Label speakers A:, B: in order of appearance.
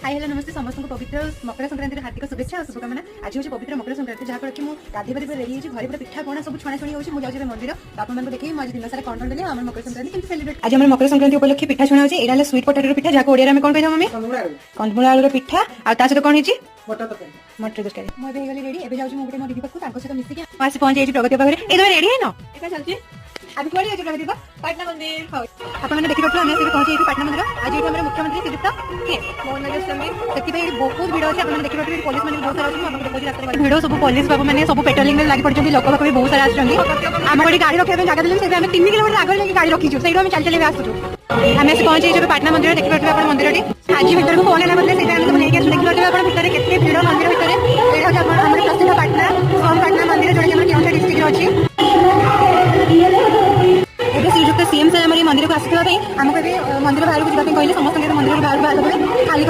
A: Hi hello नमस्ते समस्त को पवित्र मकर संक्रांति हार्दिक शुभेच्छा और शुभकामना। आज हूँ पवित्र मकर संक्रांति जहाँ कि गाधे बाधे रेडी होगी घर पूरा पिठा पणा सब छुणा छुणी होगी मुझे मंदिर आपको देखिए मुझे दिन सारा कौन कौन आम मकर संक्रांति केमती सेलिब्रेट आज आम मकर संक्रांति उपलक्षे पिठा छुणा होगी यहाँ स्वीट पोटाटो पिठा जहाँ ओडिया में कौन कही मम्मी कंदमूल आलूर पिठा आ सहित कौन है मटर तरकारी मुझे रेडी एवं जाऊँ मुझे मो दीदी पाखु सहित मिसिक आसी पहुंची प्रगति पाखे ये रेडी है ना चलती आज कौन जाए प्रगति पाटना मंदिर आपने देखिए पहुंचे पाटना मंदिर आज ये मुख्यमंत्री श्रीयुक्त बहुत भिड़ अच्छे आपने देखिए पुलिस मैंने बहुत सारा भिड़ सब पुलिस बाबू मैंने सब पेट्रोलिंग लगी पड़ते लोक पाख भी बहुत सारा आम गोटे गाड़ी रखा जगह देते 3 किलोमीटर आगे गाड़ी रखीचु से चल चल आसुचु आम पहुंचे पाटना मंदिर देखिए आप मंदिर आज भर को फोन है बोले देखिए भितर के भिड़ मंदिर भितर यहाँ प्रसिद्ध पाटना पाटना मंदिर जो केवंझर डिस्ट्रिक्ट अच्छी श्रीजुक्त सीएम साहब मंदिर को आसुवा आमको मंदिर बाहर को जावाई कहले समस्त मंदिर बाहर खाली